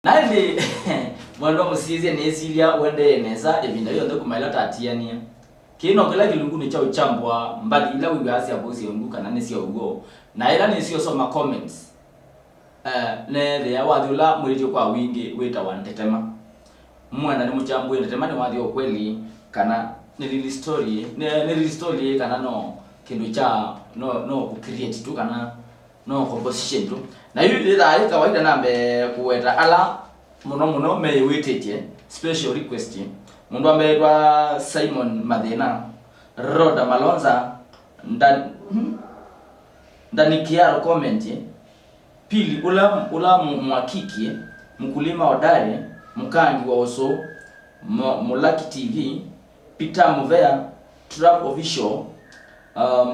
Nali mwendo musizie nesilia uende neza ebinda yondo kumailata atiania. Kino kila kilungu ni cha uchambwa mbali ila wiwasi ya Vuusya Ungu kana nesi ugo. Na ila nesi soma comments. Ne the awadula mulityo kwa wingi weta wa Ndetema. Mwana ni mchambu Ndetema ni wadhi kweli kana ni story kana no kindu cha no create tu kana no composition tu. Na yule dai kawaida nambe kuweta ala muno me wetete special request mundu ambaitwa Simon Madena Roda Malonza ndani kiaro comment pili ula mwakiki mkulima hodari mkangi wa oso Mulaki TV Peter Muvea Trap Official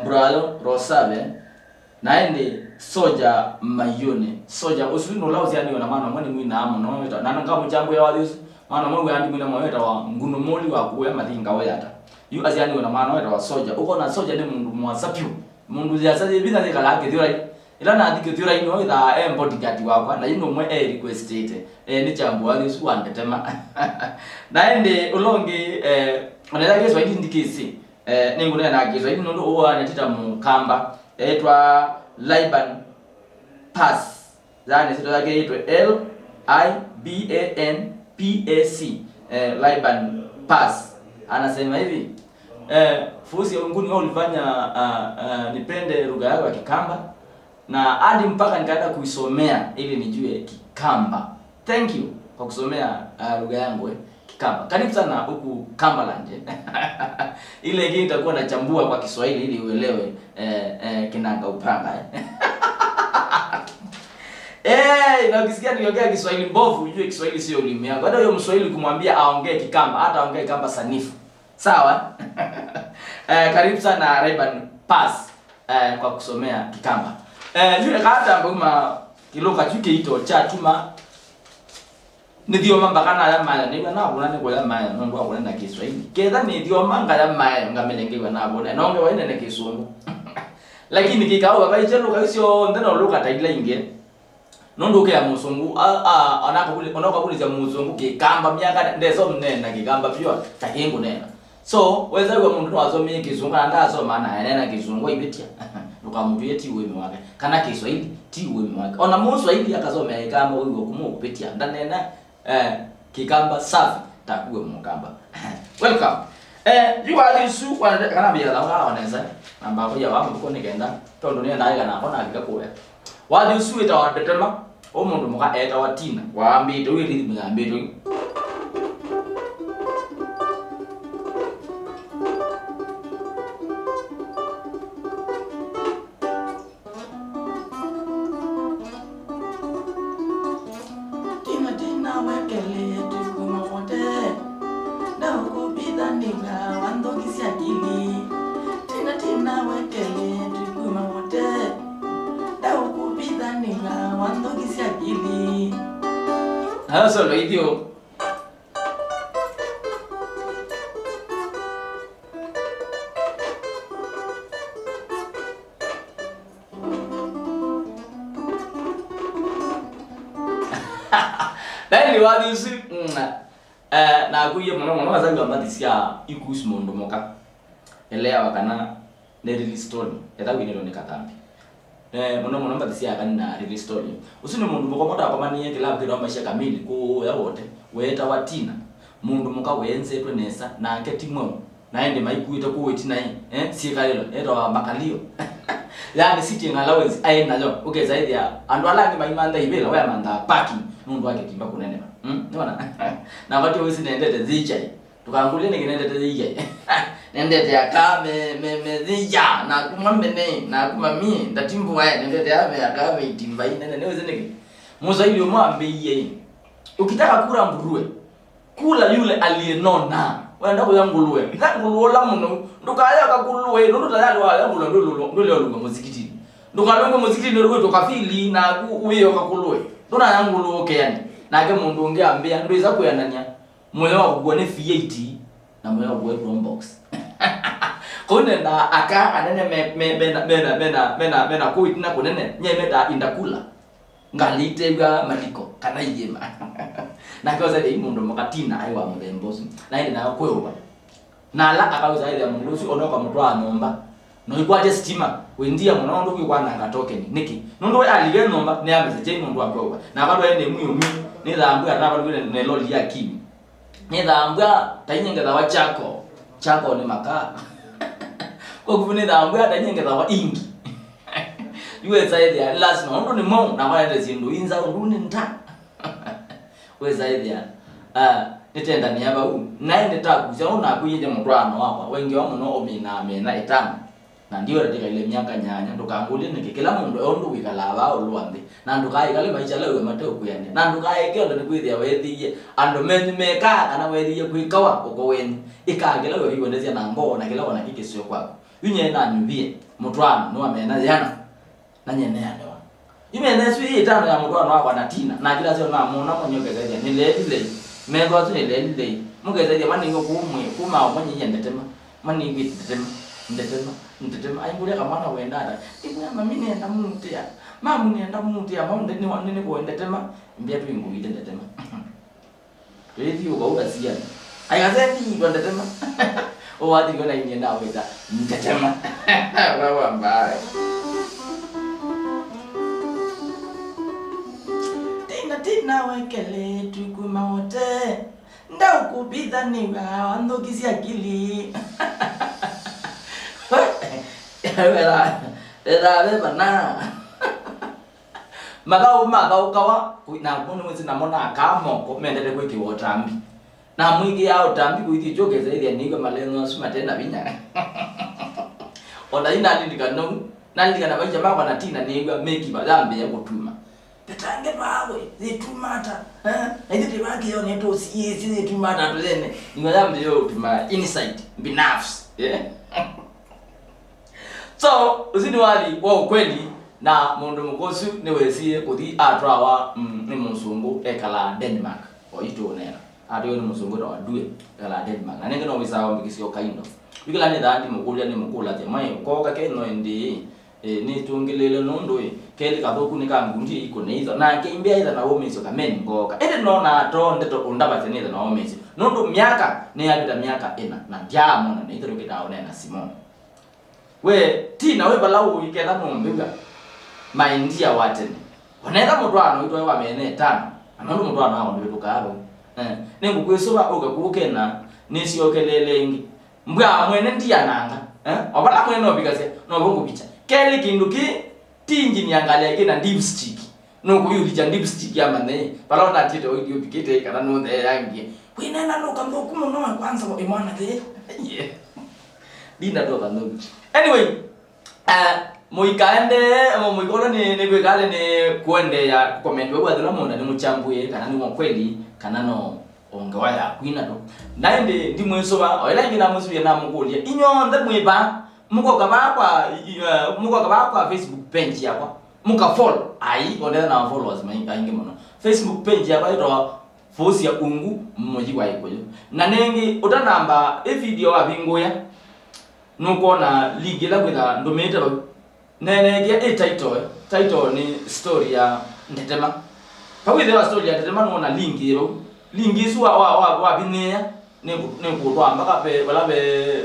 Mbrayo Rosave naende soja mayone soja usuli no lauzi yani wana maana mwani mwina amo no weta nana ngamo jambo ya wali maana mwe yani mwina mweta wa nguno moli wa kuya mathinga weta yu aziani wana maana weta wa soja uko na soja ni mundu mwasapyu mundu ya saje bina ni kala ke thirai ila na ndike thirai no weta bodyguard wakwa na yino mwe request ite ni jambo wali su Ndetema naende ulongi onela keswa indikisi ningune na keswa ino ndo owa nyatita mukamba etwa Liban Pass zani sito yake itwe LIBANPAC Liban Pass anasema hivi Vuusya Ungu ni ulifanya nipende lugha yako ya Kikamba na hadi mpaka nikaenda kuisomea ili nijue Kikamba. Thank you kwa kusomea lugha yangu Kikamba. Karibu sana huku Kambaland. Ile ingine itakuwa nachambua kwa Kiswahili ili uelewe kinanga upanga. Na ukisikia niongea Kiswahili mbovu ujue Kiswahili sio ulimi yako. Hata huyo Mswahili kumwambia aongee Kikamba, hata aongee Kamba sanifu. Sawa? Karibu sana Liban Pass kwa kusomea Kikamba. Yule kata mbona kiloka chuke ito cha tuma ndio mamba kana ya maya niba na bona ko ya maya ndo akona na Kiswahili keda ndio manga ya maya ngamenengewa na bona nonge waine na Kisungu lakini kikao baba ichelo kaisio ndeno luka taila inge nondo ke ya Musungu onaka kule za Musungu Kikamba miaka ndeso mnena Kikamba pio takingu nena so weza wa mundu wazomie Kisungu anda so maana nena Kisungu ibetia lukamuvie ti weme wake kana Kiswahili ti weme wake ona Muswahili akazomea Kikamba wewe kupetia ndanena Kikamba safi takuwe mukamba. Welcome. You are this soup kana bia la ngala waneza namba ko ya wa ko ne kenda tondo ne na kana kona akikakuya wa this soup eta Ndetema o mundu muka eta watina wa mbito wili mbito solo idio dai wadi su na kuye mwana wazanga matisia ikusi mondo moka elewa kana ne release story eta winero ne katambi mwana matisia kana release story usine mundu moko mota apamani yake labo kero maisha kamili ko ya wote weta watina mundu muka wenze to nesa na aketi mwo naende maikuita ko wetina sikalelo era makalio yani sitting allowance aina lo okay zaidi ya andu alangi maimanda ibela waya manda parking mundu wake kimba kunene unaona na watu wesi nendete zichai tukaangulia ngendete zichai nendete akame mezija na kumambene na kumami ndatimbu wae nendete ame akame itimba nene neweze nege Mswahili mwambe yeye ukitaka kula nguruwe kula yule aliyenona wenda ko yanguruwe nguluola muno ndukaya kakuluwe ndo tayari wa yanguruwe ndo leo muzikiti ndukalonga muzikiti ndo tukafili na uyo kakuluwe ndo na yanguruwe okay yani na ke mundu ungeambia ndo iza kuyananya moyo wa kugone V8 na moyo wa kugone box kone na aka anene mena kuitina kunene nyemeta indakula ngalitega maliko kana yema na koza de imundo makatina aiwa mudembosi na ile na kwewa na la akauza ile mundusi onoka mutwa nomba no ikwate stima wendia munondo kwikwana ngatoke niki nondo alige nomba ne ameze je nondo akwewa na bado ene muyumi ne dhambu ataba ngene ne loli ya kimi ne dhambu tanyenge dawa chako ni makaa kwa kufune dhambu tanyenge dawa ingi iwe zaidi ya lazima ndo ni mo na wale zindu inza nduni nta we zaidi ya nitenda ni yaba naende takuja ona kuyije mutwano wapa wengi wa muno omina amena etano na ndio rete ile myaka nyanya ndukangule nike kila mundu ondo wikalaba olwambe na ndukai kale maisha lewe mateo kuyane na ndukai kyo ndo kwithia wethiye ando meka kana wethiye kwikawa uko weni ikagela we yibonezia na ngo na kila wana kike sio kwako yunye na nyubie mutwano no amena yana na nyene yanewa imenesu hii tano ya mutwano wako na tina na kila sio na muna monyoke zaidi ni lele mego tu ni lele mugeze jamani ngo kumwe kuma omonye Ndetema mani ngi Ndetema aingule kama na wendada ina mami nenda mutia mamu nenda mutia mamu ndeni wanene ko Ndetema mbia tu inguyite Ndetema redio kwa urasia ayazeni Ndetema o wadi gona inyenda weda Ndetema wawa mbaya tina wekele tukuma wote nda ukubidha niwa wandokizi akili Era beba na magao kawa na kono mwezi na mona akamo ko mendele kwiki wotambi na mwigi yao tambi kuiti joke zaidi niga malengo sima tena binya ona ina ndika no nandika na baje mama na tina niga meki badambe ya kutuma tetange bawe zitumata hizi tibaki yo neto si zitumata tuzene ngadambe yo tuma insight binafsi so usini wali wa ukweli na mundu mukosu niwesie kuthi atwawa ni musungu ekala Denmark oito nena adio ni musungu ndo adue ekala Denmark na nengeno wisawa mbikisio kaindo bikala ni dandi mukulia ni mukula te mai ko ka ke no ndi ni tungelele nondo kele ka boku ni ka ngundi iko neizo na ke imbia ida na womeso ka men ngoka ende no na to ndeto undaba zenida na womeso nondo miaka ni abita miaka ena na jamo na nitoro kitaone na Simon we tina we balau ikela nombiga maindia watene onera mutwano itwa wa mene tano anondo mutwano awo nduka abo nengu kwesoba okakukena nisiokelelenge mbwa mwene ndia nanga obala mwene obikase no bongo picha kele kinduki tingi niangalia kina dipstick no kuyulija dipstick ya mane bala na tito odio pikete kana no de yangi wina na no kambo kumo no kwanza wa imana de yeah dina to kando anyway muikaende muikolo ni kwekale ni kuende ya comment wewe adala mona ni muchambuye kana ni mkweli kana no ongewa ya kwina to naende ndi mwesoba oela ngina mwesoba na mukulia inyonda mwiba muko kaba kwa Facebook page yako muka follow ai ondela na followers maingi mono Facebook page yako ito Vuusya Ungu mmoji wa iko na nengi utanamba video abingoya nuko na ligela kwenda ndometa nene title ni story ya Ndetema pawide wa story ya Ndetema no na link yero link isu wa bineya ne kutwa mpaka pe wala be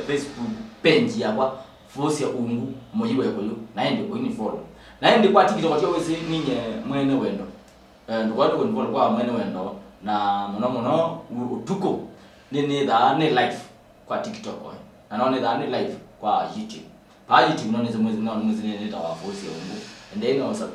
Facebook page yakwa Vuusya Ungu moyi weko yo naende ko ni follow naende kwa TikTok kwa wese ninye mwene wendo ndikwa ko ni follow kwa mwene wendo na muno utuko ni da ni live kwa TikTok na naone da ni live kwa YouTube pa YouTube noneze mwezi neta wa Vuusya Ungu and then also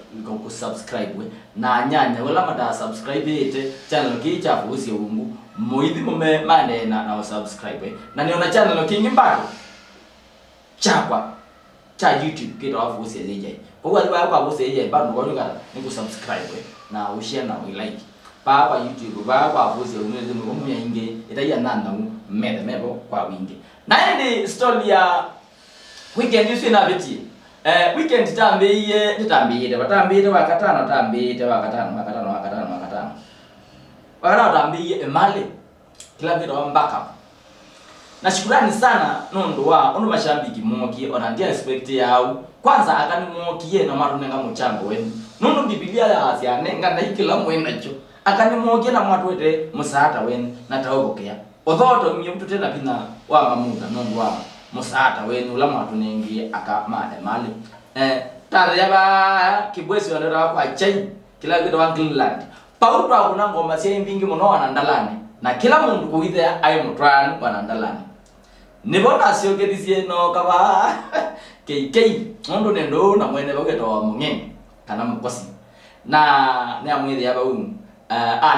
ku subscribe we na nyanya wala mata subscribe ite channel ki cha Vuusya Ungu moithi mume mane na subscribe na niona channel kingi mbako cha YouTube kita wa Vuusya zeje kwa hiyo kwa Vuusya zeje bado kwa nyuka ni ku subscribe we na ushare na we like pa kwa YouTube ba kwa Vuusya Ungu neze mume inge ita ya nanda mebo kwa wingi na ndi story ya weekend yusu na beti weekend tambiye wakatano tambiye emale kila kitu mbaka na shukrani sana nondo wa ono mashambiki moki ona ndia expect yao kwanza akanimuokie na matu nenga muchango wenu nundu Biblia ya asia nenga na ikila mwena cho akanimuokie na matu wete musata wenu na taogokea othoto mtu tena pina wa mamuga nundu wa musata wenu la matu nengi akamade mali tareba kibwesi wanera kwa chai kila kitu wa Greenland pauto akuna ngoma sia mbingi muno wanandalane na kila mundu kuithea ayo mutwani wanandalane nibona sio kedisie no kaba kei ondo nendo na mwene bageto mungeni kana mukosi na ne amwithe ya bawu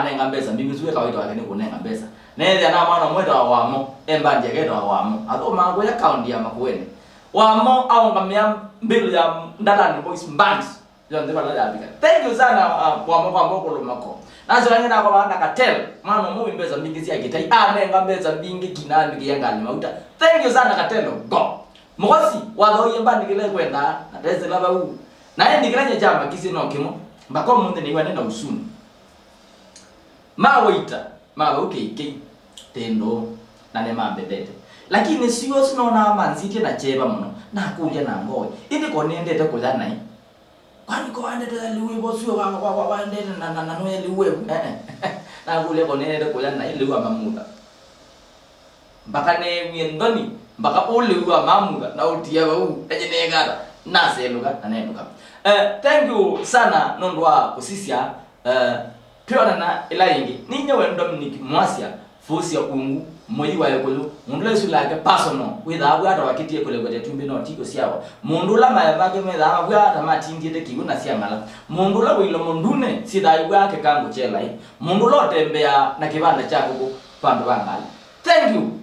nenga mbesa mbingi suwe kawaida wakene kunenga mbesa nele na mwana mweta wamo embanje geto wamo ato mango ya kaundi ya makuene wamo au ngamia mbilu ya ndalani boys band yonde bala ya bika thank you sana wamo kwa mboko lomako nazo ngena kwa bana katel mwana mu mbesa mbingi sia gitai nenga mbesa mbingi kinani kiyangani mauta thank you sana katelo go Mosi walo yemba nikile kwenda ateze laba u na yeye nikilanye jamba kisi no kimo mbako munde ni wanenda usuni mawaita okay tendo na ne mambedete lakini sio sinaona manziti na cheba muno na kuja na ngoe ili konende te kula nai kwani ko ande te liwe bosio wa ande na no liwe na kule konende te kula nai liwe mamuda mbaka ne miendoni mbaka uliwa mamuga na utia bau ejenegara na seluga anenuka thank you sana nondwa kusisia piona na elaingi ninye wendo Dominic Vuusya Vuusya Ungu moyi wa yokulu mundu lesu lake personal witha abwata wakitie kule gote tumbi no tiko siawa mundu la mayabage meza abwata matindite kiguna siangala mundu la wilo mundune sida ibwake kangu chelai mundu lo tembea na kibanda chako pandu bangali thank you